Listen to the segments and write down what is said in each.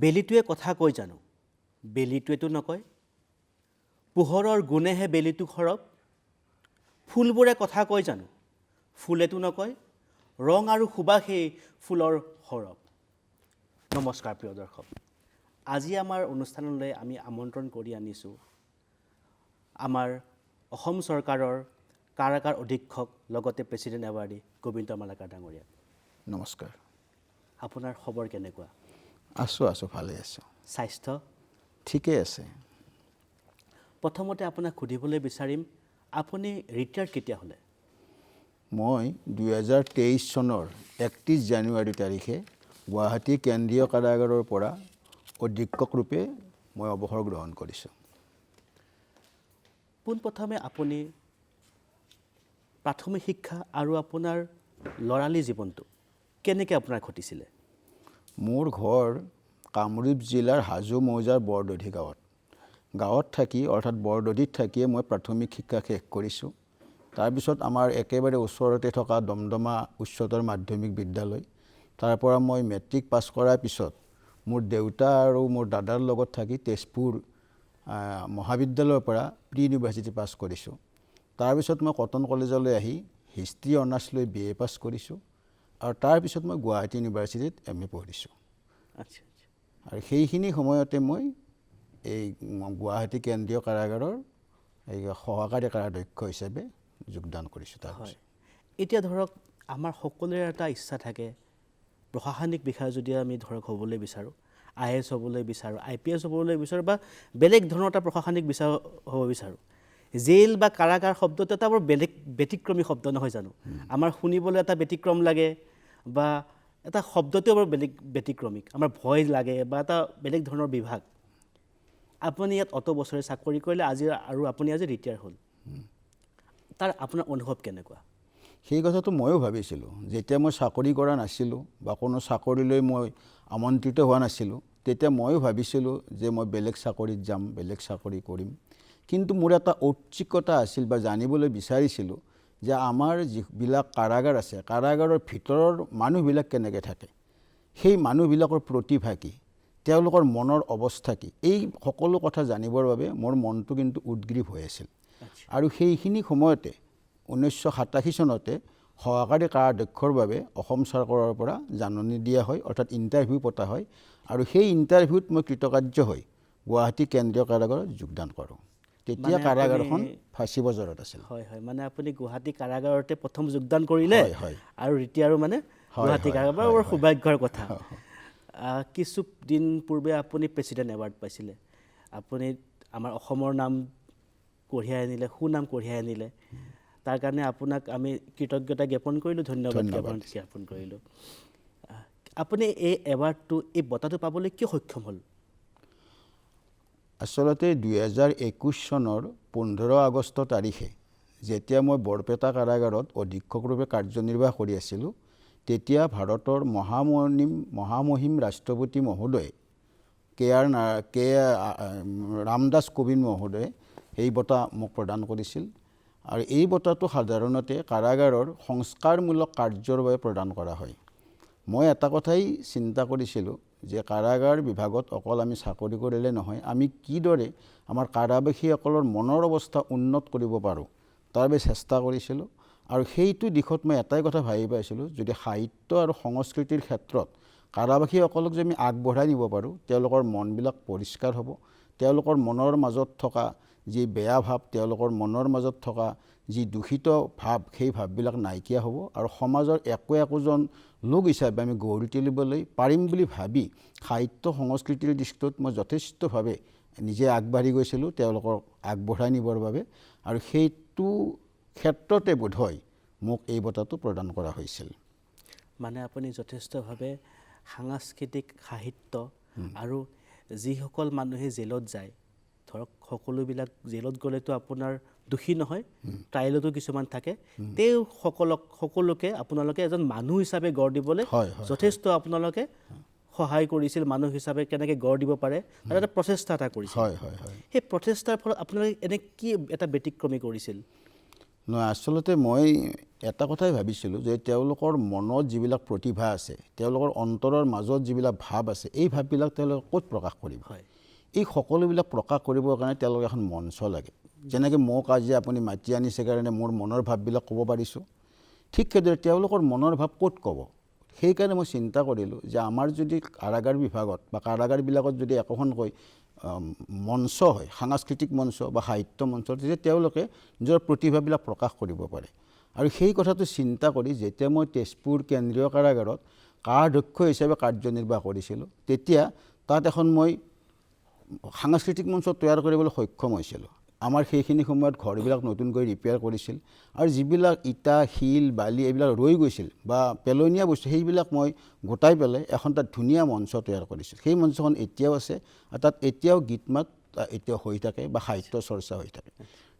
বেলিটোৱে কথা কয় জানো? বেলিটোৱেতো নকয়। পোহৰৰ গুণেহে বেলিটো সৰব। ফুলবোৰে কথা কয় জানো? ফুলেতো নকয়। ৰং আৰু সুবাসেই ফুলৰ সৰব। নমস্কাৰ প্ৰিয় দৰ্শক। আজি আমাৰ অনুষ্ঠানলৈ আমি আমন্ত্ৰণ কৰি আনিছোঁ আমাৰ অসম চৰকাৰৰ কাৰাগাৰ অধীক্ষক লগতে প্ৰেচিডেণ্ট এৱাৰ্ডী গোবিন্দ মালাকাৰ ডাঙৰীয়া। নমস্কাৰ। আপোনাৰ খবৰ কেনেকুৱা? আছোঁ ভালে আছোঁ। স্বাস্থ্য ঠিকেই আছে। প্ৰথমতে আপোনাক সুধিবলৈ বিচাৰিম, আপুনি ৰিটায়াৰ্ড কেতিয়া হ'লে? মই 2023 চনৰ 31 জানুৱাৰী তাৰিখে গুৱাহাটী কেন্দ্ৰীয় কাৰাগাৰৰ পৰা অধীক্ষক ৰূপে মই অৱসৰ গ্ৰহণ কৰিছোঁ। পোনপ্ৰথমে আপুনি প্ৰাথমিক শিক্ষা আৰু আপোনাৰ ল'ৰালি জীৱনটো কেনেকৈ আপোনাৰ ঘটিছিলে? মোৰ ঘৰ কামৰূপ জিলাৰ হাজো মৌজাৰ বৰদধি গাঁৱত থাকি অৰ্থাৎ বৰদধিত থাকিয়ে মই প্ৰাথমিক শিক্ষা শেষ কৰিছোঁ। তাৰপিছত আমাৰ একেবাৰে ওচৰতে থকা দমদমা উচ্চতৰ মাধ্যমিক বিদ্যালয়, তাৰ পৰা মই মেট্ৰিক পাছ কৰাৰ পিছত মোৰ দেউতা আৰু মোৰ দাদাৰ লগত থাকি তেজপুৰ মহাবিদ্যালয়ৰ পৰা প্ৰি ইউনিভাৰ্চিটি পাছ কৰিছোঁ। তাৰপিছত মই কটন কলেজলৈ আহি হিষ্ট্ৰী অনাৰ্ছ লৈ BA পাছ কৰিছোঁ আৰু তাৰপিছত মই গুৱাহাটী ইউনিভাৰ্চিটিত MA পঢ়িছোঁ। আচ্ছা। আৰু সেইখিনি সময়তে মই এই গুৱাহাটী কেন্দ্ৰীয় কাৰাগাৰৰ এই সহকাৰী কাৰাধ্যক্ষ হিচাপে যোগদান কৰিছোঁ। হয়, এতিয়া ধৰক আমাৰ সকলোৰে এটা ইচ্ছা থাকে প্ৰশাসনিক বিষয়া যদি আমি ধৰক হ'বলৈ বিচাৰোঁ, IAS হ'বলৈ বিচাৰোঁ, IPS হ'বলৈ বিচাৰোঁ বা বেলেগ ধৰণৰ এটা প্ৰশাসনিক বিষয়া হ'ব বিচাৰোঁ। জেইল বা কাৰাগাৰ শব্দটো এটা বৰ বেলেগ ব্যতিক্ৰমী শব্দ নহয় জানো? আমাৰ শুনিবলৈ এটা ব্যতিক্ৰম লাগে বা এটা শব্দটোও বৰ বেলেগ ব্যতিক্ৰমিক, আমাৰ ভয় লাগে বা এটা বেলেগ ধৰণৰ বিভাগ। আপুনি ইয়াত অত বছৰে চাকৰি কৰিলে আৰু আপুনি আজি ৰিটায়াৰ হ'ল, তাৰ আপোনাৰ অনুভৱ কেনেকুৱা? সেই কথাটো ময়ো ভাবিছিলোঁ। যেতিয়া মই চাকৰি কৰা নাছিলোঁ বা কোনো চাকৰিলৈ মই আমন্ত্ৰিত হোৱা নাছিলোঁ, তেতিয়া ময়ো ভাবিছিলোঁ যে মই বেলেগ চাকৰিত যাম, বেলেগ চাকৰি কৰিম। কিন্তু মোৰ এটা ঔৎসুক্যতা আছিল বা জানিবলৈ বিচাৰিছিলোঁ যে আমাৰ যিবিলাক কাৰাগাৰ আছে, কাৰাগাৰৰ ভিতৰৰ মানুহবিলাক কেনেকৈ থাকে, সেই মানুহবিলাকৰ প্ৰতিভা কি, তেওঁলোকৰ মনৰ অৱস্থা কি, এই সকলো কথা জানিবৰ বাবে মোৰ মনটো কিন্তু উদ্গ্ৰীৱ হৈ আছিল। আৰু সেইখিনি সময়তে 1987 চনতে সহকাৰী কাৰাধ্যক্ষৰ বাবে অসম চৰকাৰৰ পৰা জাননী দিয়া হয়, অৰ্থাৎ ইণ্টাৰভিউ পতা হয়। আৰু সেই ইণ্টাৰভিউত মই কৃতকাৰ্য হৈ গুৱাহাটী কেন্দ্ৰীয় কাৰাগাৰত যোগদান কৰোঁ। তেতিয়া কাৰাগাৰখন ফাঁচী বজাৰত আছিল। হয়, মানে আপুনি গুৱাহাটী কাৰাগাৰতে প্ৰথম যোগদান কৰিলে আৰু ৰিটায়াৰো মানে গুৱাহাটী কাৰাগাৰ, বৰ সৌভাগ্যৰ কথা। কিছুদিন পূৰ্বে আপুনি প্ৰেচিডেণ্ট এৱাৰ্ড পাইছিলে। আপুনি আমাৰ অসমৰ নাম কঢ়িয়াই আনিলে, সুনাম কঢ়িয়াই আনিলে। তাৰ কাৰণে আপোনাক আমি কৃতজ্ঞতা জ্ঞাপন কৰিলোঁ, ধন্যবাদ জ্ঞাপন কৰিলোঁ। আপুনি এই এৱাৰ্ডটো, এই বঁটাটো পাবলৈ কিয় সক্ষম হ'ল? আচলতে 2021 চনৰ 15 আগষ্ট তাৰিখে যেতিয়া মই বৰপেটা কাৰাগাৰত অধীক্ষক ৰূপে কাৰ্যনিৰ্বাহ কৰি আছিলোঁ, তেতিয়া ভাৰতৰ মহামহিম ৰাষ্ট্ৰপতি মহোদয় ৰামদাস কোবিন্দ মহোদয়ে এই বঁটা মোক প্ৰদান কৰিছিল। আৰু এই বঁটাটো সাধাৰণতে কাৰাগাৰৰ সংস্কাৰমূলক কাৰ্যৰ বাবে প্ৰদান কৰা হয়। মই এটা কথাই চিন্তা কৰিছিলোঁ যে কাৰাগাৰ বিভাগত অকল আমি চাকৰি কৰিলে নহয়, আমি কিদৰে আমাৰ কাৰাবাসীসকলৰ মনৰ অৱস্থা উন্নত কৰিব পাৰোঁ তাৰ বাবে চেষ্টা কৰিছিলোঁ। আৰু সেইটো দিশত মই এটাই কথা ভাবি পাইছিলোঁ, যদি সাহিত্য আৰু সংস্কৃতিৰ ক্ষেত্ৰত কাৰাবাসীসকলক যদি আমি আগবঢ়াই নিব পাৰোঁ, তেওঁলোকৰ মনবিলাক পৰিষ্কাৰ হ'ব, তেওঁলোকৰ মনৰ মাজত থকা যি বেয়া ভাৱ, তেওঁলোকৰ মনৰ মাজত থকা যি দূষিত ভাৱ, সেই ভাৱবিলাক নাইকিয়া হ'ব আৰু সমাজৰ একোজন লোক হিচাপে আমি গঢ়ি তুলিবলৈ পাৰিম বুলি ভাবি সাহিত্য সংস্কৃতিৰ দৃষ্টিত মই যথেষ্টভাৱে নিজে আগবাঢ়ি গৈছিলোঁ তেওঁলোকক আগবঢ়াই নিবৰ বাবে। আৰু সেইটো ক্ষেত্ৰতে বোধহয় মোক এই বঁটাটো প্ৰদান কৰা হৈছিল। মানে আপুনি যথেষ্টভাৱে সাংস্কৃতিক সাহিত্য আৰু যিসকল মানুহে জেলত যায় ধৰক সকলোবিলাক জেলত গ'লেতো আপোনাৰ দোষী নহয়, ট্ৰায়েলতো কিছুমান থাকে, সকলোকে আপোনালোকে এজন মানুহ হিচাপে গঢ় দিবলৈ যথেষ্ট আপোনালোকে সহায় কৰিছিল, মানুহ হিচাপে কেনেকৈ গঢ় দিব পাৰে আৰু এটা প্ৰচেষ্টা এটা কৰিছিল। সেই প্ৰচেষ্টাৰ ফলত আপোনালোকে এনে কি এটা ব্যতিক্ৰমী কৰিছিল? নহয়, আচলতে মই এটা কথাই ভাবিছিলোঁ যে তেওঁলোকৰ মনত যিবিলাক প্ৰতিভা আছে, তেওঁলোকৰ অন্তৰৰ মাজত যিবিলাক ভাৱ আছে, এই ভাৱবিলাক তেওঁলোকে ক'ত প্ৰকাশ কৰিব? এই সকলোবিলাক প্ৰকাশ কৰিবৰ কাৰণে তেওঁলোকে এখন মঞ্চ লাগে। যেনেকৈ মোক আজি আপুনি মাতি আনিছে কাৰণে মোৰ মনৰ ভাৱবিলাক ক'ব পাৰিছোঁ, ঠিক সেইদৰে তেওঁলোকৰ মনৰ ভাৱ ক'ত ক'ব? সেইকাৰণে মই চিন্তা কৰিলোঁ যে আমাৰ যদি কাৰাগাৰ বিভাগত বা কাৰাগাৰবিলাকত যদি একোখনকৈ মঞ্চ হয়, সাংস্কৃতিক মঞ্চ বা সাহিত্য মঞ্চ, তেতিয়া তেওঁলোকে নিজৰ প্ৰতিভাবিলাক প্ৰকাশ কৰিব পাৰে। আৰু সেই কথাটো চিন্তা কৰি যেতিয়া মই তেজপুৰ কেন্দ্ৰীয় কাৰাগাৰত কাৰাধ্যক্ষ হিচাপে কাৰ্যনিৰ্বাহ কৰিছিলোঁ, তেতিয়া তাত এখন মই সাংস্কৃতিক মঞ্চ তৈয়াৰ কৰিবলৈ সক্ষম হৈছিলোঁ। আমাৰ সেইখিনি সময়ত ঘৰবিলাক নতুনকৈ ৰিপেয়াৰ কৰিছিল আৰু যিবিলাক ইটা, শিল, বালি এইবিলাক ৰৈ গৈছিল বা পেলনীয়া বস্তু, সেইবিলাক মই গোটাই পেলাই এখন তাত ধুনীয়া মঞ্চ তৈয়াৰ কৰিছিল। সেই মঞ্চখন এতিয়াও আছে আৰু তাত এতিয়াও গীত মাত এতিয়াও হৈ থাকে বা সাহিত্য চৰ্চা হৈ থাকে।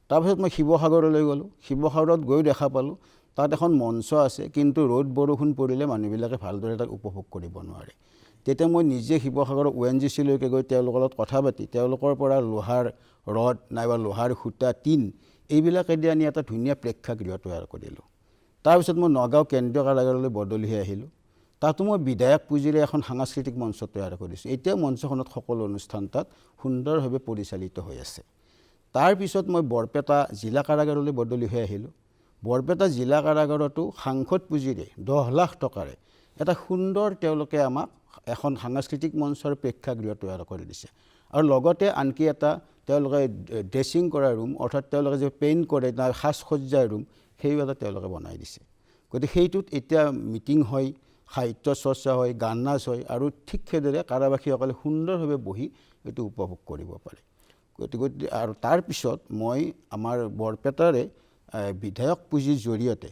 তাৰপিছত মই শিৱসাগৰলৈ গ'লোঁ। শিৱসাগৰত গৈ দেখা পালোঁ তাত এখন মঞ্চ আছে, কিন্তু ৰ'দ বৰষুণ পৰিলে মানুহবিলাকে ভালদৰে তাক উপভোগ কৰিব নোৱাৰে। তেতিয়া মই নিজে শিৱসাগৰৰ ONGC-লৈকে গৈ তেওঁলোকৰ লগত কথা পাতি তেওঁলোকৰ পৰা লোহাৰ ৰড নাইবা লোহাৰ সূতা, টিন এইবিলাকেদি আনি এটা ধুনীয়া প্ৰেক্ষাগৃহ তৈয়াৰ কৰিলোঁ। তাৰপিছত মই নগাঁও কেন্দ্ৰীয় কাৰাগাৰলৈ বদলি হৈ আহিলোঁ। তাতো মই বিধায়ক পুঁজিৰে এখন সাংস্কৃতিক মঞ্চ তৈয়াৰ কৰিছোঁ। এতিয়া মঞ্চখনত সকলো অনুষ্ঠান তাত সুন্দৰভাৱে পৰিচালিত হৈ আছে। তাৰপিছত মই বৰপেটা জিলা কাৰাগাৰলৈ বদলি হৈ আহিলোঁ। বৰপেটা জিলা কাৰাগাৰতো সাংসদ পুঁজিৰে 10 লাখ টকাৰে এটা সুন্দৰ তেওঁলোকে আমাক এখন সাংস্কৃতিক মঞ্চৰ প্ৰেক্ষাগৃহ তৈয়াৰ কৰি দিছে আৰু লগতে আনকি এটা তেওঁলোকে ড্ৰেছিং কৰা ৰুম, অৰ্থাৎ তেওঁলোকে যে পেইণ্ট কৰে তাৰ সাজ সজ্জাৰ ৰুম, সেইও এটা তেওঁলোকে বনাই দিছে। গতিকে সেইটোত এতিয়া মিটিং হয়, সাহিত্য চৰ্চা হয়, গান নাচ হয় আৰু ঠিক সেইদৰে কাৰাবাসীসকলে সুন্দৰভাৱে বহি এইটো উপভোগ কৰিব পাৰে। গতিকে আৰু তাৰপিছত মই আমাৰ বৰপেটাৰে বিধায়ক পুঁজিৰ জৰিয়তে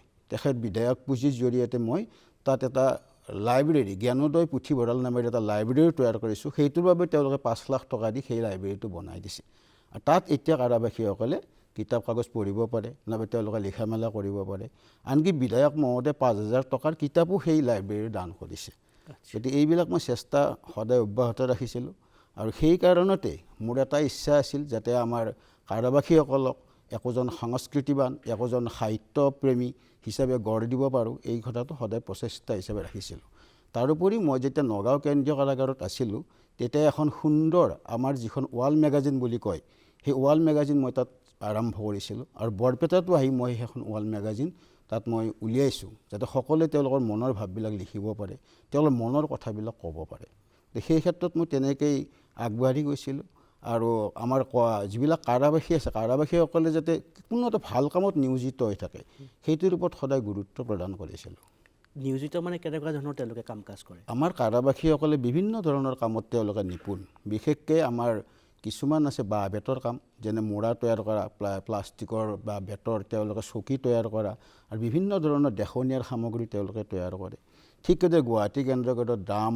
বিধায়ক পুঁজিৰ জৰিয়তে মই তাত এটা লাইব্ৰেৰী, জ্ঞানোদয় পুথিভঁৰাল নামেৰে এটা লাইব্ৰেৰী তৈয়াৰ কৰিছোঁ। সেইটোৰ বাবে তেওঁলোকে 5 লাখ টকা দি সেই লাইব্ৰেৰীটো বনাই দিছে আৰু তাত এতিয়া কাৰাবাসীসকলে কিতাপ কাগজ পঢ়িব পাৰে, নাইবা তেওঁলোকে লিখা মেলা কৰিব পাৰে। আনকি বিধায়ক মহোদয়ে 5,000 টকাৰ কিতাপো সেই লাইব্ৰেৰীৰ দান কৰিছে। গতিকে এইবিলাক মই চেষ্টা সদায় অব্যাহত ৰাখিছিলোঁ আৰু সেই কাৰণতে মোৰ এটা ইচ্ছা আছিল যাতে আমাৰ কাৰাবাসীসকলক একোজন সংস্কৃতিবান, একোজন সাহিত্যপ্ৰেমী হিচাপে গঢ় দিব পাৰোঁ, এই কথাটো সদায় প্ৰচেষ্টা হিচাপে ৰাখিছিলোঁ। তাৰোপৰি মই যেতিয়া নগাঁও কেন্দ্ৰীয় কাৰাগাৰত আছিলোঁ, তেতিয়া এখন সুন্দৰ আমাৰ যিখন ৱাল মেগাজিন বুলি কয়, সেই ৱাল মেগাজিন মই তাত আৰম্ভ কৰিছিলোঁ আৰু বৰপেটাতো আহি মই সেইখন ৱাল মেগাজিন তাত মই উলিয়াইছোঁ, যাতে সকলোৱে তেওঁলোকৰ মনৰ ভাৱবিলাক লিখিব পাৰে, তেওঁলোকৰ মনৰ কথাবিলাক ক'ব পাৰে। সেই ক্ষেত্ৰত মই তেনেকৈয়ে আগবাঢ়ি গৈছিলোঁ আৰু আমাৰ যিবিলাক কাৰাবাসী আছে, কাৰাবাসীসকলে যাতে কোনো এটা ভাল কামত নিয়োজিত হৈ থাকে, সেইটোৰ ওপৰত সদায় গুৰুত্ব প্ৰদান কৰিছিলোঁ। নিয়োজিত মানে কেনেকুৱা ধৰণৰ তেওঁলোকে কাম কাজ কৰে? আমাৰ কাৰাবাসীসকলে বিভিন্ন ধৰণৰ কামত তেওঁলোকে নিপুণ। বিশেষকৈ আমাৰ কিছুমান আছে বাঁহ বেতৰ কাম, যেনে মূৰা তৈয়াৰ কৰা, প্লাষ্টিকৰ বা বেতৰ তেওঁলোকে চকী তৈয়াৰ কৰা আৰু বিভিন্ন ধৰণৰ দেখনীয়াৰ সামগ্ৰী তেওঁলোকে তৈয়াৰ কৰে। ঠিক সেইদৰে গুৱাহাটী কেন্দ্ৰীয় কাৰাগাৰত ড্ৰাম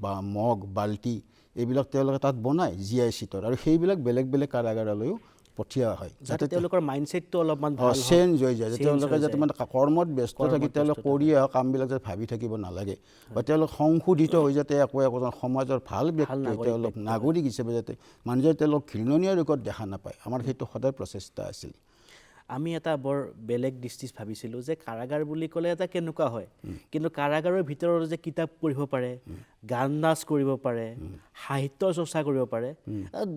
বা মগ, বাল্টি এইবিলাক তেওঁলোকে তাত বনায় GIC-ৰ আৰু সেইবিলাক বেলেগ বেলেগ কাৰাগাৰলৈও পঠিওৱা হয়, যাতে তেওঁলোকৰ মাইণ্ডছেটটো অলপমান চেঞ্জ হৈ যায়, তেওঁলোকে যাতে মানে কৰ্মত ব্যস্ত থাকি তেওঁলোকে কৰি অহা কামবিলাক যাতে ভাবি থাকিব নালাগে বা তেওঁলোক সংশোধিত হৈ যাতে একোজন সমাজৰ ভাল ব্যক্তি, তেওঁলোক নাগৰিক হিচাপে যাতে মানুহে তেওঁলোক ঘৃণনীয় ৰূপত দেখা নাপায়, আমাৰ সেইটো সদায় প্ৰচেষ্টা আছিল। আমি এটা বৰ বেলেগ দৃষ্টিত ভাবিছিলোঁ যে কাৰাগাৰ বুলি ক'লে এটা কেনেকুৱা হয়, কিন্তু কাৰাগাৰৰ ভিতৰত যে কিতাপ পঢ়িব পাৰে, গান নাচ কৰিব পাৰে, সাহিত্য চৰ্চা কৰিব পাৰে,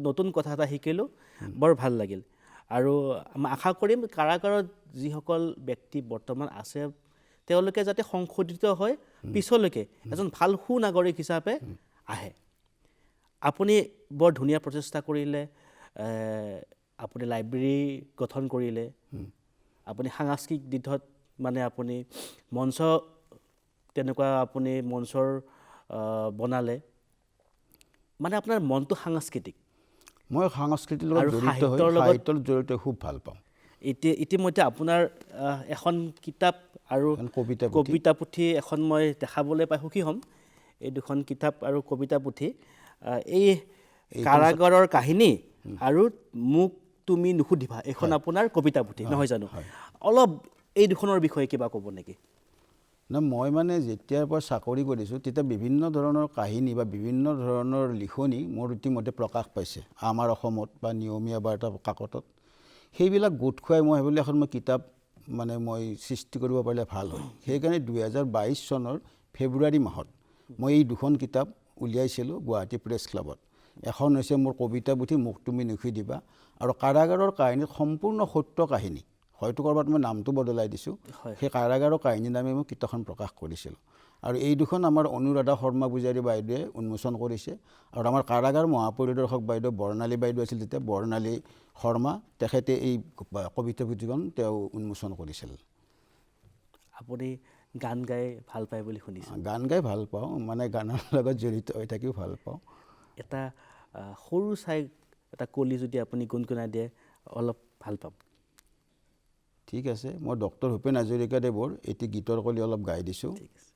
নতুন কথা এটা শিকিলোঁ, বৰ ভাল লাগিল। আৰু আশা কৰিম কাৰাগাৰত যিসকল ব্যক্তি বৰ্তমান আছে তেওঁলোকে যাতে সংশোধিত হৈ পিছলৈকে এজন ভাল সুনাগৰিক হিচাপে আহে। আপুনি বৰ ধুনীয়া প্ৰচেষ্টা কৰিলে, আপুনি লাইব্ৰেৰী গঠন কৰিলে, আপুনি সাংস্কৃতিক দিশত মানে আপুনি মঞ্চ তেনেকুৱা আপুনি মঞ্চৰ বনালে, মানে আপোনাৰ মনটো সাংস্কৃতিক। মই সংস্কৃতিৰ লগত জড়িত হৈ সাহিত্যৰ জড়িত খুব ভাল পাওঁ। ইতিমধ্যে আপোনাৰ এখন কিতাপ আৰু কবিতা পুথি এখন মই দেখাবলৈ পাই সুখী হ'ম। এই দুখন কিতাপ আৰু কবিতা পুথি এই কাৰাগাৰৰ কাহিনী আৰু মোক তুমি নুসুধিবা এইখন আপোনাৰ কবিতা পুথি নহয় জানো অলপ এই দুখনৰ বিষয়ে কিবা ক'ব নেকি না মই মানে যেতিয়াৰ পৰা চাকৰি কৰিছোঁ তেতিয়া বিভিন্ন ধৰণৰ কাহিনী বা বিভিন্ন ধৰণৰ লিখনি মোৰ ইতিমধ্যে প্ৰকাশ পাইছে আমাৰ অসমত বা নিয়মীয়া বাৰ্তা কাকতত সেইবিলাক গোট খুৱাই মই ভাবিলোঁ এখন মই কিতাপ মানে মই সৃষ্টি কৰিব পাৰিলে ভাল হয় সেইকাৰণে 2022 চনৰ ফেব্ৰুৱাৰী মাহত মই এই দুখন কিতাপ উলিয়াইছিলোঁ গুৱাহাটী প্ৰেছ ক্লাবত এখন হৈছে মোৰ কবিতা পুথি মোক তুমি নুসুধিবা আৰু কাৰাগাৰৰ কাহিনীত সম্পূৰ্ণ সত্য কাহিনী হয়তো ক'ৰবাত মই নামটো বদলাই দিছোঁ সেই কাৰাগাৰৰ কাহিনী নামে মই কিতাপখন প্ৰকাশ কৰিছিলোঁ আৰু এই দুখন আমাৰ অনুৰাধা শৰ্মা পূজাৰী বাইদেৱে উন্মোচন কৰিছে আৰু আমাৰ কাৰাগাৰ মহাপৰিদৰ্শক বাইদেউ বৰ্ণালী বাইদেউ আছিল তেতিয়া বৰ্ণালী শৰ্মা তেখেতে এই কবিতা পুথিখন তেওঁ উন্মোচন কৰিছিল আপুনি গান গাই ভাল পায় বুলি শুনিছোঁ গান গাই ভাল পাওঁ মানে গানৰ লগত জড়িত হৈ থাকিও ভাল পাওঁ এটা সৰু চাই এটা কলি যদি আপুনি গুণগুণাই দিয়ে অলপ ভাল পাম ঠিক আছে মই ডক্টৰ ভূপেন হাজৰিকাদেৱৰ এটি গীতৰ কলি অলপ গাই দিছোঁ ঠিক আছে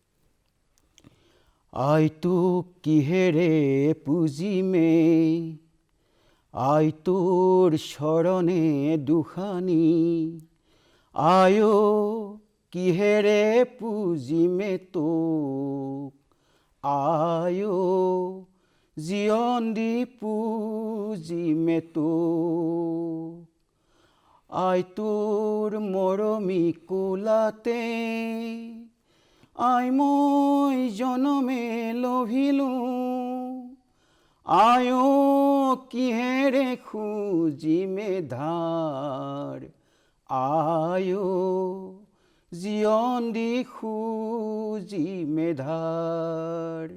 আইতো কিহেৰে পুজিমে আই তোৰ শৰণে দুখানি আয়ো কিহেৰে পুজিমে তোক আয়ো জীৱন দি পুজিমে তোক আই তোৰ মৰমী কোলাতে আই মই জনমে লভিলোঁ আয়ো কিহেৰে খুজিমে ধাৰ আয়ো জীৱন দি খুজিমে ধাৰ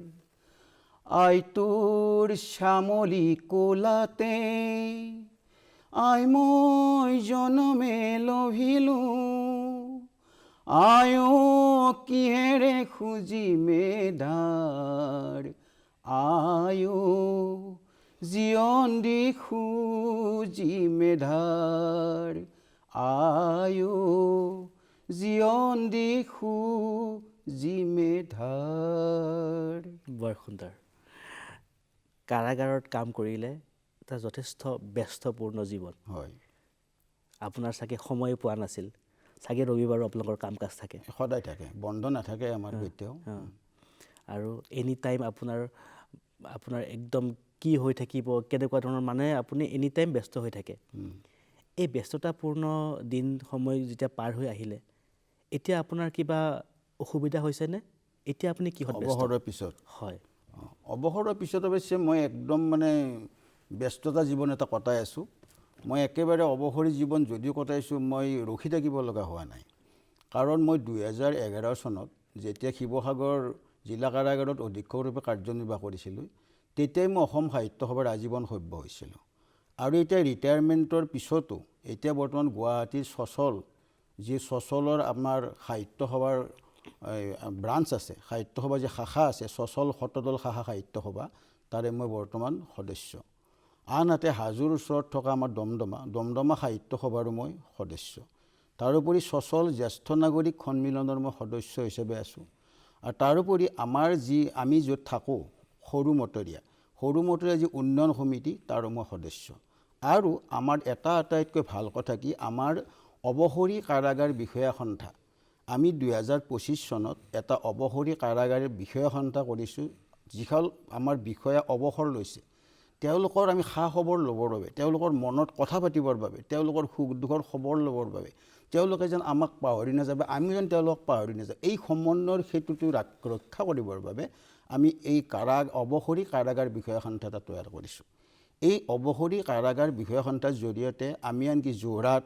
আই তোৰ শ্যামলী কোলাতে আই মই জনমে লভিলোঁ আয়ো কিহেৰে খুজিমে ধাৰ আয়ো জীৱন দি খুজিমে ধাৰ আয়ো জীৱন দি খুজিমে ধাৰ বৰ সুন্দৰ কাৰাগাৰত কাম কৰিলে এটা যথেষ্ট ব্যস্তপূৰ্ণ জীৱন হয় আপোনাৰ চাগে সময় পোৱা নাছিল চাগে ৰবিবাৰো আপোনালোকৰ কাম কাজ থাকে সদায় থাকে বন্ধ নাথাকে আমাৰ কেতিয়াও আৰু এনি টাইম আপোনাৰ একদম কি হৈ থাকিব কেনেকুৱা ধৰণৰ মানে আপুনি এনি টাইম ব্যস্ত হৈ থাকে এই ব্যস্ততাপূৰ্ণ দিন সময় যেতিয়া পাৰ হৈ আহিলে এতিয়া আপোনাৰ কিবা অসুবিধা হৈছেনে এতিয়া আপুনি কিহত ব্যস্ত অৱসৰৰ পিছত হয় অৱসৰৰ পিছত অৱশ্যে মই একদম মানে ব্যস্ততা জীৱন এটা কটাই আছোঁ মই একেবাৰে অৱসৰী জীৱন যদিও কটাইছোঁ মই ৰখি থাকিব লগা হোৱা নাই কাৰণ মই 2011 চনত যেতিয়া শিৱসাগৰ জিলা কাৰাগাৰত অধীক্ষকৰূপে কাৰ্যনিৰ্বাহ কৰিছিলোঁ তেতিয়াই মই অসম সাহিত্য সভাৰ আজীৱন সভ্য হৈছিলোঁ আৰু এতিয়া ৰিটায়াৰমেণ্টৰ পিছতো এতিয়া বৰ্তমান গুৱাহাটীৰ ছচল যি ছচলৰ আমাৰ সাহিত্য সভাৰ ব্ৰাঞ্চ আছে সাহিত্য সভা যি শাখা আছে ছচল শতদল শাখা সাহিত্য সভা তাৰে মই বৰ্তমান সদস্য আনহাতে হাজোৰ ওচৰত থকা আমাৰ দমদমা সাহিত্য সভাৰো মই সদস্য তাৰোপৰি ছচল জ্যেষ্ঠ নাগৰিক সন্মিলনৰ মই সদস্য হিচাপে আছোঁ আৰু তাৰোপৰি আমাৰ আমি য'ত থাকোঁ সৰু মটৰীয়া যি উন্নয়ন সমিতি তাৰো মই সদস্য আৰু আমাৰ আটাইতকৈ ভাল কথা কি আমাৰ অৱসৰী কাৰাগাৰ বিষয়া সন্থা আমি 2025 চনত এটা অৱসৰী কাৰাগাৰ বিষয়া সন্থা কৰিছোঁ যিখন আমাৰ বিষয়া অৱসৰ লৈছে তেওঁলোকৰ আমি খা খবৰ ল'বৰ বাবে তেওঁলোকৰ মনত কথা পাতিবৰ বাবে তেওঁলোকৰ সুখ দুখৰ খবৰ ল'বৰ বাবে তেওঁলোকে যেন আমাক পাহৰি নাযায় আমি যেন তেওঁলোকক পাহৰি নাযাওঁ এই সমন্বয়ৰ সেতুটো ৰক্ষা কৰিবৰ বাবে আমি এই অৱসৰী কাৰাগাৰ বিষয়া সন্থা এটা তৈয়াৰ কৰিছোঁ এই অৱসৰী কাৰাগাৰ বিষয়া সন্থাৰ জৰিয়তে আমি আনকি যোৰহাট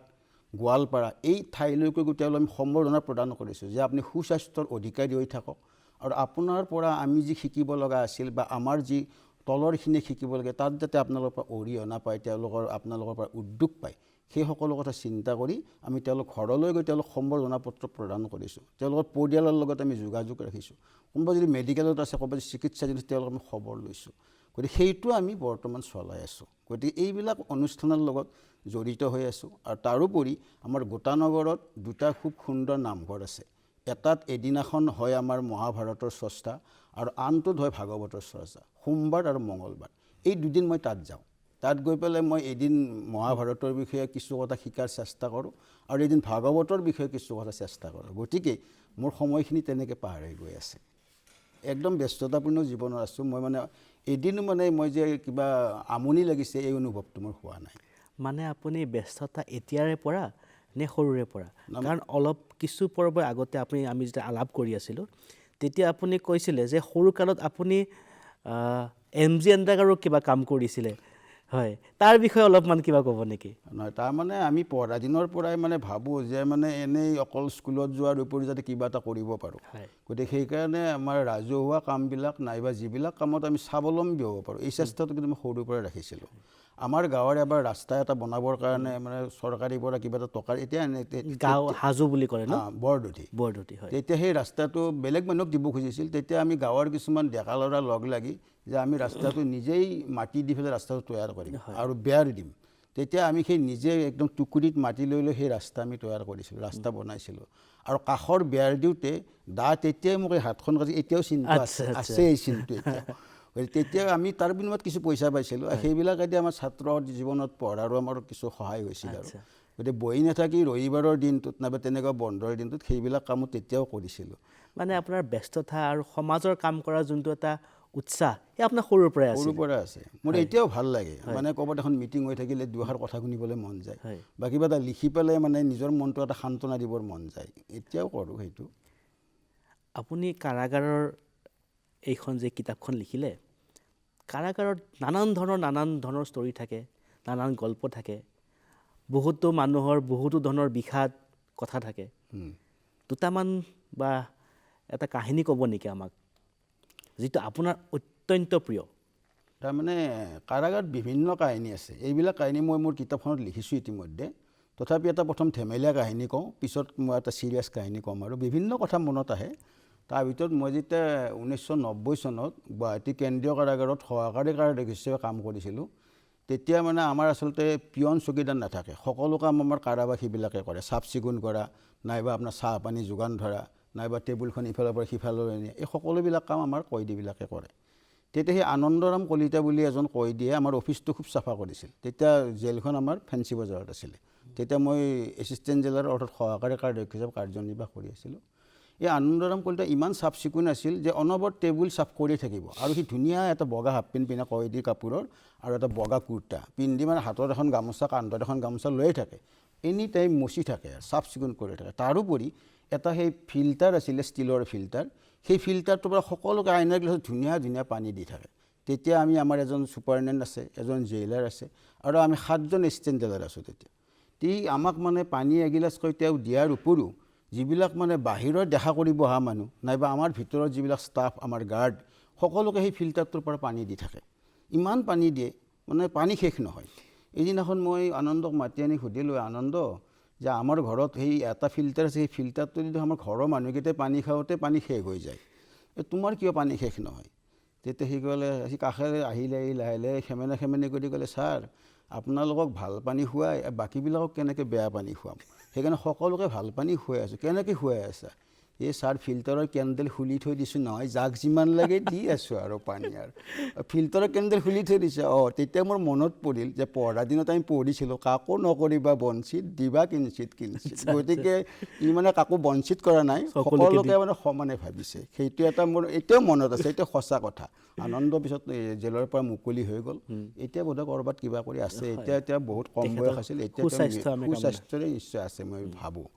গোৱালপাৰা এই ঠাইলৈকে গোটেইলৈ আমি সম্বৰ্ধনা প্ৰদান কৰিছোঁ যে আপুনি সুস্বাস্থ্যৰ অধিকাৰী হৈ থাকক আৰু আপোনাৰ পৰা আমি যি শিকিব লগা আছিল বা আমাৰ যি তলৰখিনি শিকিব লাগে তাত যাতে আপোনালোকৰ পৰা অৰিহণা পায় আপোনালোকৰ পৰা উদ্যোগ পায় সেই সকলো কথা চিন্তা কৰি আমি তেওঁলোক ঘৰলৈ গৈ তেওঁলোক সম্বৰ্ধনা পত্ৰ প্ৰদান কৰিছোঁ তেওঁলোকৰ পৰিয়ালৰ লগত আমি যোগাযোগ ৰাখিছোঁ কোনোবা যদি মেডিকেলত আছে ক'ৰবাত চিকিৎসা যদি তেওঁলোকক আমি খবৰ লৈছোঁ গতিকে সেইটো আমি বৰ্তমান চলাই আছোঁ গতিকে এইবিলাক অনুষ্ঠানৰ লগত জড়িত হৈ আছোঁ আৰু তাৰোপৰি আমাৰ গোটানগৰত দুটা খুব সুন্দৰ নামঘৰ আছে এটাত এদিনাখন হয় আমাৰ মহাভাৰতৰ স্ৰষ্টা আৰু আনটোত হয় ভাগৱতৰ চৰ্চা সোমবাৰ আৰু মঙলবাৰ। এই দুদিন মই তাত যাওঁ। তাত গৈ পেলাই মই এদিন মহাভাৰতৰ বিষয়ে কিছু কথা শিকাৰ চেষ্টা কৰোঁ আৰু এদিন ভাগৱতৰ বিষয়ে কিছু কথা চেষ্টা কৰোঁ। গতিকে মোৰ সময়খিনি তেনেকৈ পাৰ হৈ গৈ আছে। একদম ব্যস্ততাপূৰ্ণ জীৱনত আছোঁ। মই মানে এদিনো মানে মই যে কিবা আমনি লাগিছে এই অনুভৱটো মোৰ হোৱা নাই। মানে আপুনি ব্যস্ততা এতিয়াৰে পৰা নে সৰুৰে পৰা? কাৰণ অলপ কিছু পৰ্বৰ আগতে আমি যেতিয়া আলাপ কৰি আছিলোঁ তেতিয়া আপুনি কৈছিলে যে সৰুকালত আপুনি MG এণ্ডাগাৰো কিবা কাম কৰিছিলে, হয়, তাৰ বিষয়ে অলপমান কিবা ক'ব নেকি? নহয়, তাৰমানে আমি পঢ়া দিনৰ পৰাই মানে ভাবোঁ যে মানে এনেই অকল স্কুলত যোৱাৰ উপৰি যাতে কিবা এটা কৰিব পাৰোঁ। হয়। গতিকে সেইকাৰণে আমাৰ ৰাজহুৱা কামবিলাক নাইবা যিবিলাক কামত আমি স্বাৱলম্বী হ'ব পাৰোঁ এই চেষ্টাটো কিন্তু মই সৰুৰ পৰাই ৰাখিছিলোঁ। আমাৰ গাঁৱৰ এবাৰ ৰাস্তা এটা বনাবৰ কাৰণে মানে চৰকাৰীৰ পৰা কিবা এটা টকাৰ এতিয়া গাঁও হাজো বুলি কৰে ন? বৰদতি হয়। তেতিয়া সেই ৰাস্তাটো বেলেগ মানুহক দিব খুজিছিল। তেতিয়া আমি গাঁৱৰ কিছুমান ডেকা ল'ৰা লগ লাগি যে আমি ৰাস্তাটো নিজেই মাটি দি পেলাই ৰাস্তাটো তৈয়াৰ কৰিম আৰু বেৰ দিম। তেতিয়া আমি সেই নিজে একদম টুকুৰিত মাটি লৈ সেই ৰাস্তা আমি তৈয়াৰ কৰিছিলোঁ, ৰাস্তা বনাইছিলোঁ। আৰু কাষৰ বেৰ দিওঁতে তেতিয়াই মোক এই হাতখন কাটি এতিয়াও চিনটো আছে এই চিনটো এতিয়াও। তেতিয়া আমি তাৰ বিনিময়ত কিছু পইচা পাইছিলোঁ। সেইবিলাক এতিয়া আমাৰ ছাত্ৰ জীৱনত পঢ়াৰো আমাৰ কিছু সহায় হৈছিল আৰু। গতিকে বহি নাথাকি ৰবিবাৰৰ দিনটোত নাইবা তেনেকুৱা বন্ধৰ দিনটোত সেইবিলাক কামত তেতিয়াও কৰিছিলোঁ। মানে আপোনাৰ ব্যস্ততা আৰু সমাজৰ কাম কৰাৰ যোনটো এটা উৎসাহ সেই আপোনাৰ সৰুৰ পৰাই আছিল? সৰুৰ পৰা আছে। মোৰ এতিয়াও ভাল লাগে মানে ক'ৰবাত এখন মিটিং হৈ থাকিলে দুআষাৰ কথা শুনিবলৈ মন যায় বা কিবা এটা লিখি পেলাই মানে নিজৰ মনটো এটা সান্তনা দিবৰ মন যায়। এতিয়াও কৰোঁ সেইটো। আপুনি কাৰাগাৰৰ এইখন যে কিতাপখন লিখিলে, কাৰাগাৰত নানান ধৰণৰ ষ্টৰী থাকে, নানান গল্প থাকে, বহুতো মানুহৰ বহুতো ধৰণৰ বিষাদ কথা থাকে। দুটামান বা এটা কাহিনী ক'ব নেকি আমাক যিটো আপোনাৰ অত্যন্ত প্ৰিয়? তাৰমানে কাৰাগাৰত বিভিন্ন কাহিনী আছে। এইবিলাক কাহিনী মই মোৰ কিতাপখনত লিখিছোঁ ইতিমধ্যে। তথাপি এটা প্ৰথম ধেমেলীয়া কাহিনী কওঁ, পিছত মই এটা ছিৰিয়াছ কাহিনী ক'ম আৰু বিভিন্ন কথা মনত আহে। তাৰ ভিতৰত মই যেতিয়া 1990 চনত গুৱাহাটী কেন্দ্ৰীয় কাৰাগাৰত সহকাৰী কাৰাধীশ হিচাপে কাম কৰিছিলোঁ, তেতিয়া মানে আমাৰ আচলতে পিয়ন চকীদাৰ নাথাকে। সকলো কাম আমাৰ কাৰাবাসীবিলাকে কৰে। চাফ চিকুণ কৰা নাইবা আপোনাৰ চাহ পানী যোগান ধৰা নাইবা টেবুলখন ইফালৰ পৰা সিফাললৈ নিয়া, এই সকলোবিলাক কাম আমাৰ কয়দীবিলাকে কৰে। তেতিয়া সেই আনন্দৰাম কলিতা বুলি এজন কয়দীয়ে আমাৰ অফিচটো খুব চাফা কৰিছিল। তেতিয়া জেলখন আমাৰ ফেঞ্চি বজাৰত আছিলে। তেতিয়া মই এছিষ্টেণ্ট জেলাৰ অৰ্থাৎ সহকাৰী কাৰাধীশ হিচাপে কাৰ্যনিৰ্বাহ কৰি আছিলোঁ। এই আনন্দৰাম কলিতা ইমান চাফ চিকুণ আছিল যে অনবৰত টেবুল চাফ কৰি থাকিব আৰু সি ধুনীয়া এটা বগা হাফ পেণ্ট পিন্ধা কয়দীৰ কাপোৰৰ আৰু এটা বগা কুৰ্তা পিন্ধি মানে হাতত এখন গামোচা কান্ধত এখন গামোচা লৈয়ে থাকে। এনি টাইম মচি থাকে, চাফ চিকুণ কৰি থাকে। তাৰোপৰি এটা সেই ফিল্টাৰ আছিলে ষ্টীলৰ ফিল্টাৰ, সেই ফিল্টাৰটোৰ পৰা সকলোকে আইনাৰ গ্লাছত ধুনীয়া ধুনীয়া পানী দি থাকে। তেতিয়া আমি আমাৰ এজন ছুপাৰিনটেণ্ডেণ্ট আছে, এজন জেইলাৰ আছে আৰু আমি 7জন এছিষ্টেণ্ট জেইলাৰ আছোঁ তেতিয়া। আমাক মানে পানী এগিলাচকৈ তেওঁ দিয়াৰ উপৰিও যিবিলাক মানে বাহিৰৰ দেখা কৰিব অহা মানুহ নাইবা আমাৰ ভিতৰত যিবিলাক ষ্টাফ আমাৰ গাৰ্ড সকলোকে সেই ফিল্টাৰটোৰ পৰা পানী দি থাকে। ইমান পানী দিয়ে মানে পানী শেষ নহয়। এদিনাখন মই আনন্দক মাতি আনি সুধিলোঁ, আনন্দ যে আমাৰ ঘৰত সেই এটা ফিল্টাৰ আছে, সেই ফিল্টাৰটো যদি আমাৰ ঘৰৰ মানুহকেইটাই পানী খাওঁতে পানী শেষ হৈ যায়, তোমাৰ কিয় পানী শেষ নহয়? তেতিয়া সি ক'লে, সি কাষেৰে আহিলে লাহে লাহে খেমেনি কৰি ক'লে, ছাৰ আপোনালোকক ভাল পানী খুৱাই বাকীবিলাকক কেনেকৈ বেয়া পানী খুৱাম? সেইকাৰণে সকলোকে ভাল পানী খুৱাই আছোঁ। কেনেকৈ খুৱাই আছা? এই ছাৰ ফিল্টাৰৰ কেণ্ডেল খুলি থৈ দিছোঁ নহয়, যাক যিমান লাগে দি আছোঁ আৰু পানী আৰু ফিল্টাৰৰ কেণ্ডেল খুলি থৈ দিছে। তেতিয়া মোৰ মনত পৰিল যে পঢ়া দিনত আমি পঢ়িছিলোঁ কাকো নকৰিবা বঞ্চিত দিবা কিঞ্চিত কিঞ্চিত। গতিকে ই মানে কাকো বঞ্চিত কৰা নাই, সকলোকে মানে সমানে ভাবিছে। সেইটো এটা মোৰ এতিয়াও মনত আছে, এইটো সঁচা কথা। আনন্দ পিছত জেলৰ পৰা মুকলি হৈ গ'ল। এতিয়া বোধহয় ক'ৰবাত কিবা কৰি আছে। এতিয়া বহুত কম বয়স আছিল, এতিয়া সুস্বাস্থ্যৰে নিশ্চয় আছে মই ভাবোঁ।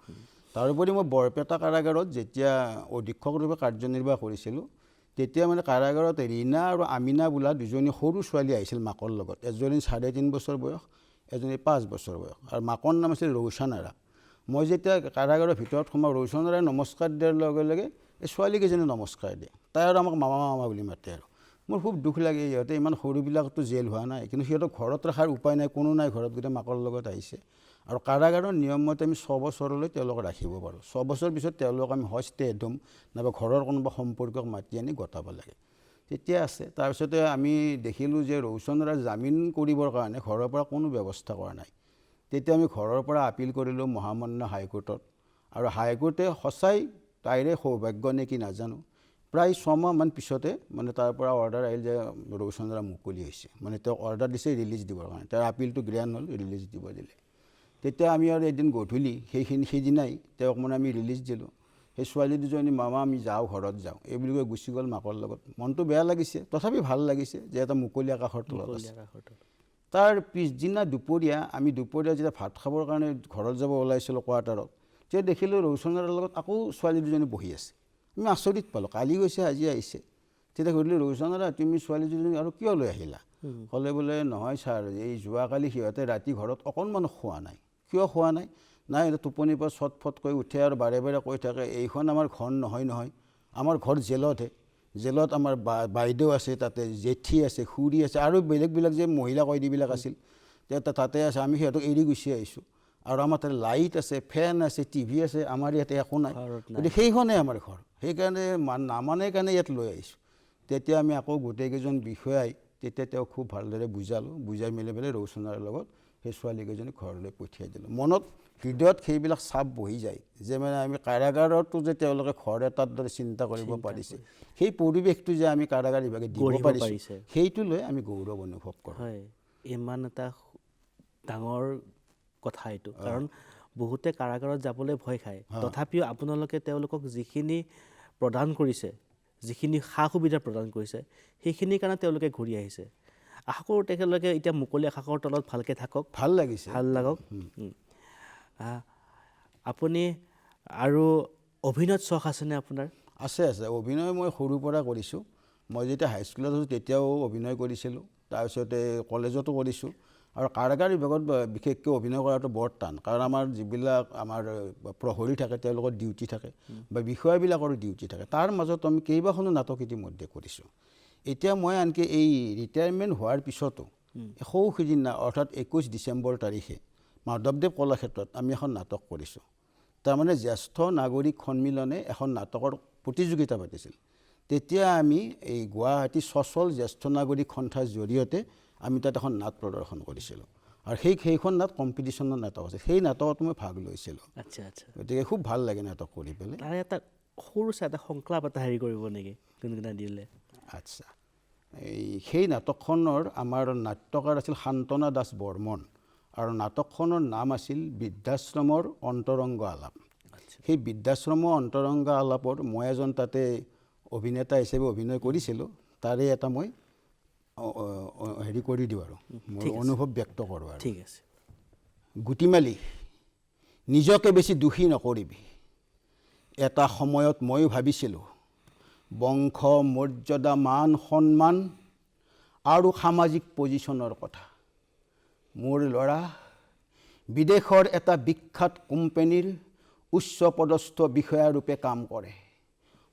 তাৰোপৰি মই বৰপেটা কাৰাগাৰত যেতিয়া অধীক্ষক ৰূপে কাৰ্যনিৰ্বাহ কৰিছিলোঁ, তেতিয়া মানে কাৰাগাৰত ৰীনা আৰু আমিনা বোলা দুজনী সৰু ছোৱালী আহিছিল মাকৰ লগত। এজনী 3.5 বছৰ বয়স, এজনী 5 বছৰ বয়স আৰু মাকৰ নাম আছিল ৰৌচন আৰা। মই যেতিয়া কাৰাগাৰৰ ভিতৰত সোমাওঁ, ৰৌচন আৰাই নমস্কাৰ দিয়াৰ লগে লগে এই ছোৱালীকেইজনী নমস্কাৰ দিয়ে। তাই আৰু আমাক মামা মামা বুলি মাতে আৰু মোৰ খুব দুখ লাগে। সিহঁতে ইমান সৰুবিলাকতো জেল হোৱা নাই, কিন্তু সিহঁতক ঘৰত ৰখাৰ উপায় নাই, কোনো নাই ঘৰত, গোটেই মাকৰ লগত আহিছে। আৰু কাৰাগাৰৰ নিয়মমতে আমি 6 বছৰলৈ তেওঁলোকক ৰাখিব পাৰোঁ। 6 বছৰ পিছত তেওঁলোকক আমি হয় ষ্টে এট হোম নাইবা ঘৰৰ কোনোবা সম্পৰ্কক মাতি আনি গতাব লাগে। তেতিয়া আছে। তাৰপিছতে আমি দেখিলোঁ যে ৰৌচন আৰাৰ জামিন কৰিবৰ কাৰণে ঘৰৰ পৰা কোনো ব্যৱস্থা কৰা নাই। তেতিয়া আমি ঘৰৰ পৰা আপিল কৰিলোঁ মহামান্য হাইকোৰ্টত আৰু হাইকোৰ্টে সঁচাই তাইৰে সৌভাগ্য নে কি নাজানো, প্ৰায় 6 মাহমান পিছতে মানে তাৰ পৰা অৰ্ডাৰ আহিল যে ৰবিচন্দ্ৰ মুকলি হৈছে, মানে তেওঁ অৰ্ডাৰ দিছে ৰিলিজ দিবৰ কাৰণে। তেওঁৰ আপিলটো গ্ৰহণ হ'ল, ৰিলিজ দিব দিলে। তেতিয়া আমি আৰু এদিন গধূলি সেইদিনাই তেওঁক মানে আমি ৰিলিজ দিলোঁ। সেই ছোৱালী দুজনী মামা আমি যাওঁ, ঘৰত যাওঁ এই বুলি কৈ গুচি গ'ল মাকৰ লগত। মনটো বেয়া লাগিছে, তথাপি ভাল লাগিছে যে এটা মুকলি আকাশৰ তলত আছে। তাৰ পিছদিনা দুপৰীয়া আমি যেতিয়া ভাত খাবৰ কাৰণে ঘৰত যাব ওলাইছিলোঁ কোৱাৰ্টাৰত, তেতিয়া দেখিলোঁ ৰবিচন্দ্ৰৰ লগত আকৌ ছোৱালী দুজনী বহি আছে। আমি আচৰিত পালোঁ, কালি গৈছে আজি আহিছে। তেতিয়া সুধিলোঁ, ৰবিচন্দ্ৰ তুমি ছোৱালী দুজনী আৰু কিয় লৈ আহিলা? ক'লে বোলে নহয় ছাৰ, এই যোৱাকালি সিহঁতে ৰাতি ঘৰত অকণমান খোৱা নাই। কিয় খোৱা নাই? নাই, টোপনিৰ পৰা চটফটকৈ উঠে আৰু বাৰে বাৰে কৈ থাকে এইখন আমাৰ ঘৰ নহয়, আমাৰ ঘৰ জেলতহে। জেলত আমাৰ বাইদেউ আছে, তাতে জেঠী আছে, খুৰী আছে আৰু বেলেগ যে মহিলা কয়দীবিলাক আছিল তাতে আছে। আমি সিহঁতক এৰি গুচি আহিছোঁ আৰু আমাৰ তাতে লাইট আছে, ফেন আছে, টিভি আছে, আমাৰ ইয়াতে একো নাই। গতিকে সেইখনেই আমাৰ ঘৰ, সেইকাৰণে নামানে কাৰণে ইয়াত লৈ আহিছোঁ। তেতিয়া আমি আকৌ গোটেইকেইজন বিষয়াই তেতিয়া তেওঁক খুব ভালদৰে বুজালোঁ, বুজাই মেলি পেলাই ৰবিচন্দ্ৰৰ লগত সেই ছোৱালীকেইজনী ঘৰলৈ পঠিয়াই দিলোঁ। মনত হৃদয়ত সেইবিলাক চাপ বহি যায় যে মানে আমি কাৰাগাৰতো যে তেওঁলোকে ঘৰ এটাৰ দৰে চিন্তা কৰিব পাৰিছে, সেই পৰিৱেশটো যে আমি কাৰাগাৰ বিভাগে দিব পাৰিছে, সেইটো লৈ আমি গৌৰৱ অনুভৱ কৰোঁ। হয়, ইমান এটা ডাঙৰ কথা এইটো, কাৰণ বহুতে কাৰাগাৰত যাবলৈ ভয় খায়, তথাপিও আপোনালোকে তেওঁলোকক যিখিনি প্ৰদান কৰিছে, যিখিনি সা সুবিধা প্ৰদান কৰিছে, সেইখিনিৰ কাৰণে তেওঁলোকে ঘূৰি আহিছে। আশা কৰোঁ তেখেতলোকে এতিয়া মুকলি আকাশৰ তলত ভালকৈ থাকক, ভাল লাগিছে, ভাল লাগক। আপুনি আৰু অভিনয়ত চখ আছেনে আপোনাৰ? আছে। অভিনয় মই সৰুৰ পৰা কৰিছোঁ। মই যেতিয়া হাইস্কুলত আছিলোঁ তেতিয়াও অভিনয় কৰিছিলোঁ, তাৰপিছতে কলেজতো কৰিছোঁ। আৰু কাৰাগাৰ বিভাগত বিশেষকৈ অভিনয় কৰাটো বৰ টান, কাৰণ আমাৰ যিবিলাক আমাৰ প্ৰহৰী থাকে তেওঁলোকৰ ডিউটি থাকে বা বিষয়াবিলাকৰো ডিউটি থাকে। তাৰ মাজত আমি কেইবাখনো নাটক ইতিমধ্যে কৰিছোঁ। এতিয়া মই আনকি এই ৰিটায়াৰমেণ্ট হোৱাৰ পিছতো সিদিনা অৰ্থাৎ 21 ডিচেম্বৰ তাৰিখে মাধৱদেৱ কলাক্ষেত্ৰত আমি এখন নাটক কৰিছোঁ। তাৰমানে জ্যেষ্ঠ নাগৰিক সন্মিলনে এখন নাটকৰ প্ৰতিযোগিতা পাতিছিল। তেতিয়া আমি এই গুৱাহাটী সচল জ্যেষ্ঠ নাগৰিক সন্থাৰ জৰিয়তে আমি তাত এখন নাট প্ৰদৰ্শন কৰিছিলোঁ। আৰু সেইখন নাট কম্পিটিশ্যনৰ নাটক আছে, সেই নাটকত মই ভাগ লৈছিলোঁ। আচ্ছা। গতিকে খুব ভাল লাগে নাটক কৰি পেলাই। তাৰে এটা সৰুছে এটা সংক্লাপ এটা হেৰি কৰিব নেকি কোনদিনা দিলে? আচ্ছা, সেই নাটকখনৰ আমাৰ নাট্যকাৰ আছিল শান্তনা দাস বৰ্মন আৰু নাটকখনৰ নাম আছিল বৃদ্ধাশ্ৰমৰ অন্তৰংগ আলাপ। সেই বৃদ্ধাশ্ৰমৰ অন্তৰংগ আলাপৰ মই এজন তাতে অভিনেতা হিচাপে অভিনয় কৰিছিলোঁ। তাৰে এটা মই হেৰি কৰি দিওঁ আৰু মোৰ অনুভৱ ব্যক্ত কৰোঁ আৰু। ঠিক আছে। গুটিমালি, নিজকে বেছি দোষী নকৰিবি। এটা সময়ত ময়ো ভাবিছিলোঁ বংশ মৰ্যাদা, মান সন্মান আৰু সামাজিক পজিশ্যনৰ কথা। মোৰ ল'ৰা বিদেশৰ এটা বিখ্যাত কোম্পানীৰ উচ্চপদস্থ বিষয়াৰূপে কাম কৰে।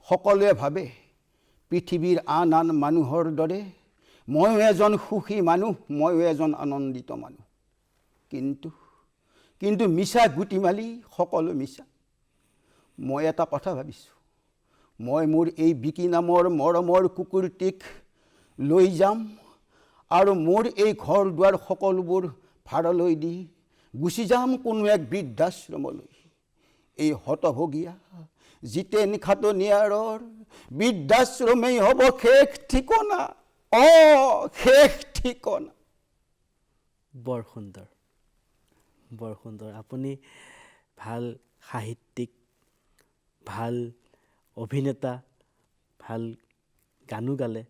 সকলোৱে ভাবে পৃথিৱীৰ আন মানুহৰ দৰে ময়ো এজন সুখী মানুহ, ময়ো এজন আনন্দিত মানুহ। কিন্তু মিছা গুটিমালি, সকলো মিছা। মই এটা কথা ভাবিছোঁ, মই মোৰ এই বিকি নামৰ মৰমৰ কুকুৰটিক লৈ যাম আৰু মোৰ এই ঘৰ দুৱাৰ সকলোবোৰ ভাড়ালৈ দি গুচি যাম কোনো এক বৃদ্ধাশ্ৰমলৈ। এই হতভগীয়া জিতেন খাটনিয়াৰৰ বৃদ্ধাশ্ৰমেই হ'ব শেষ ঠিকনা, শেষ ঠিকনা। বৰ সুন্দৰ, বৰ সুন্দৰ। আপুনি ভাল সাহিত্যিক, ভাল অভিনেতা, ভাল গানো গালে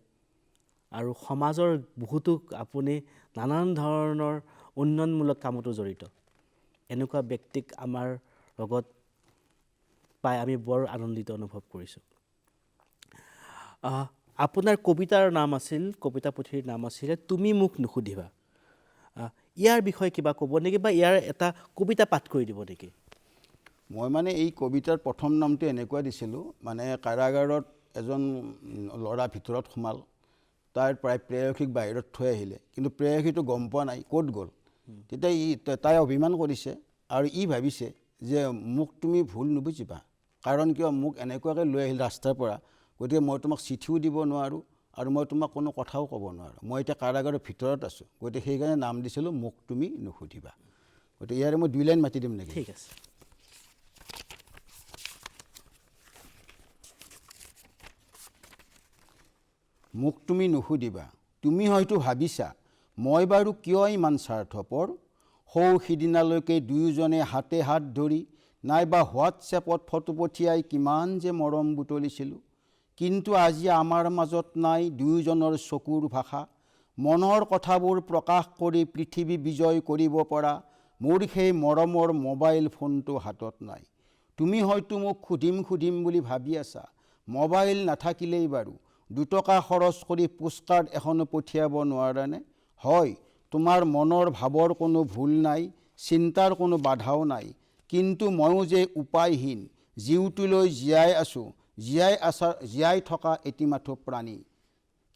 আৰু সমাজৰ বহুতো আপুনি নানান ধৰণৰ উন্নয়নমূলক কামতো জড়িত। এনেকুৱা ব্যক্তিক আমাৰ লগত পাই আমি বৰ আনন্দিত অনুভৱ কৰিছোঁ। আপোনাৰ কবিতাৰ নাম আছিল, কবিতা পুথিৰ নাম আছিলে তুমি মোক নুসুধিবা। ইয়াৰ বিষয়ে কিবা ক'ব নেকি বা ইয়াৰ এটা কবিতা পাঠ কৰি দিব নেকি? মই মানে এই কবিতাৰ প্ৰথম নামটো এনেকুৱা দিছিলোঁ, মানে কাৰাগাৰত এজন ল'ৰা ভিতৰত সোমাল, তাৰ প্ৰায় প্ৰেয়সীক বাহিৰত থৈ আহিলে, কিন্তু প্ৰেয়সীটো গম পোৱা নাই ক'ত গ'ল। তেতিয়া তাই অভিমান কৰিছে আৰু ই ভাবিছে যে মোক তুমি ভুল নুবুজিবা, কাৰণ কিয় মোক এনেকুৱাকৈ লৈ আহিল ৰাস্তাৰ পৰা, গতিকে মই তোমাক চিঠিও দিব নোৱাৰোঁ আৰু মই তোমাক কোনো কথাও ক'ব নোৱাৰোঁ। মই এতিয়া কাৰাগাৰৰ ভিতৰত আছোঁ, গতিকে সেইকাৰণে নাম দিছিলোঁ মোক তুমি নুসুধিবা। গতিকে ইয়াৰে মই 2 লাইন মাতি দিম নেকি? ঠিক আছে। মোক তুমি নুসুধিবা। তুমি হয়তো ভাবিছা মই বাৰু কিয় ইমান স্বাৰ্থপৰ। সিদিনালৈকে দুয়োজনে হাতে হাত ধৰি নাইবা হোৱাটছএপত ফটো পঠিয়াই কিমান যে মৰম বুটলিছিলোঁ। কিন্তু আজি আমাৰ মাজত নাই দুয়োজনৰ চকুৰ ভাষা। মনৰ কথাবোৰ প্ৰকাশ কৰি পৃথিৱী বিজয় কৰিব পৰা মোৰ সেই মৰমৰ মোবাইল ফোনটো হাতত নাই। তুমি হয়তো মোক সুধিম বুলি ভাবি আছা। মোবাইল নাথাকিলেই বাৰু 2 টকা খৰচ কৰি পোষ্টকাৰ্ড এখনো পঠিয়াব নোৱাৰানে? হয়, তোমাৰ মনৰ ভাৱৰ কোনো ভুল নাই, চিন্তাৰ কোনো বাধাও নাই। কিন্তু ময়ো যে উপায়হীন, জীৱটোলৈ জীয়াই আছোঁ, জীয়াই থকা এটি মাথো প্ৰাণী।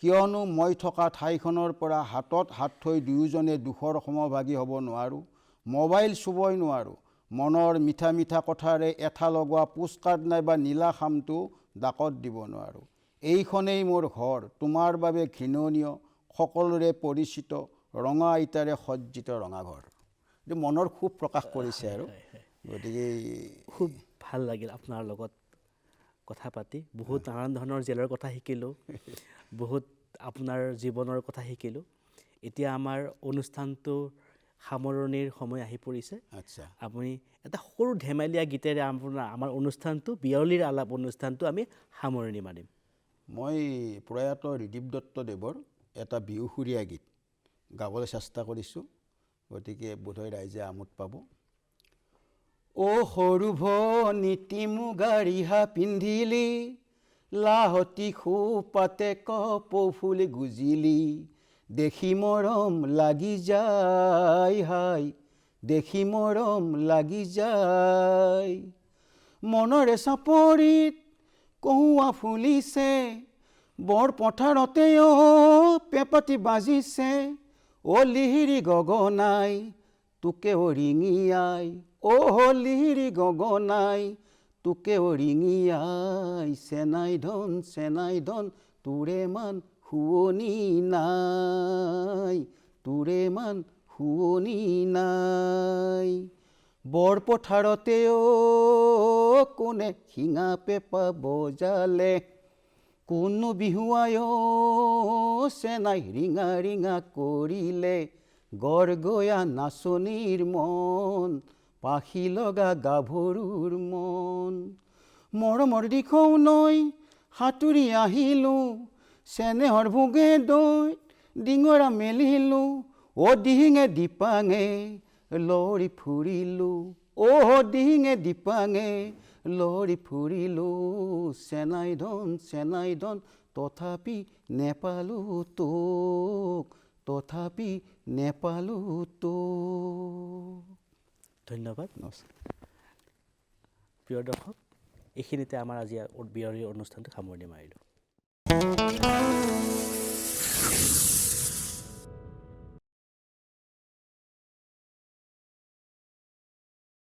কিয়নো মই থকা ঠাইখনৰ পৰা হাতত হাত থৈ দুয়োজনে দুখৰ সমভাগী হ'ব নোৱাৰোঁ। মোবাইল চুবই নোৱাৰোঁ। মনৰ মিঠা মিঠা কথাৰে এঠা লগোৱা পোষ্টকাৰ্ড নাইবা নীলা খামটো ডাকত দিব নোৱাৰোঁ। এইখনেই মোৰ ঘৰ, তোমাৰ বাবে ঘৃণনীয়, সকলোৰে পৰিচিত, ৰঙা ইটাৰে সজ্জিত ৰঙা ঘৰ। এইটো মনৰ খুব প্ৰকাশ কৰিছে আৰু গতিকে খুব ভাল লাগিল আপোনাৰ লগত কথা পাতি। বহুত নানান ধৰণৰ জেলৰ কথা শিকিলোঁ, বহুত আপোনাৰ জীৱনৰ কথা শিকিলোঁ। এতিয়া আমাৰ অনুষ্ঠানটো সামৰণিৰ সময় আহি পৰিছে। আচ্ছা, আপুনি এটা সৰু ধেমালীয়া গীতেৰে আমাৰ অনুষ্ঠানটো, বিয়লিৰ আলাপ অনুষ্ঠানটো আমি সামৰণি মাৰিম। মই প্ৰয়াত ঋদীপ দত্তদেৱৰ এটা বিহুসুৰীয়া গীত গাবলৈ চেষ্টা কৰিছোঁ। গতিকে বোধহয় ৰাইজে আমোদ পাব। সৰু ভনীতি মুগা ৰিহা পিন্ধিলি, লাহতি খোপাতে কপৌ ফুল গুজিলি, দেখি মৰম লাগি যায় হাই, দেখি মৰম লাগি যায়। মনৰে চাপৰিত কহুৱা ফুলিছে, বৰপথাৰতে পেঁপাতি বাজিছে, লিহিৰি গগনাই তোকে ৰিঙিয়াই, লিহিৰি গগনাই তোকে ৰিঙিয়াই, চেনাই ধন তোৰে মান শুৱনি নাই, তোৰে মান শুৱনি নাই। বৰপথাৰতে কোনে শিঙা পেঁপা বজালে, কোনো বিহুৱাই চেনাই ৰিঙা ৰিঙা কৰিলে, গড়গয়া নাচনীৰ মন, পাখি লগা গাভৰুৰ মন। মৰমৰ দিখৌ নৈ সাঁতুৰি আহিলোঁ, চেনেহৰ ভোগে দৈত ডিঙৰা মেলিলোঁ, দিহিঙে দিপাঙে লৰি ফুৰিলোঁ, দিহিঙে দিপাঙে লৰি ফুৰিলোঁ, চেনাই ধন তথাপি নেপালোঁ তোক, তথাপি নেপালোঁ তোক। ধন্যবাদ। নমস্কাৰ। প্ৰিয় দৰ্শক, এইখিনিতে আমাৰ আজি বিয়লিৰ অনুষ্ঠানটো সামৰণি মাৰিলোঁ।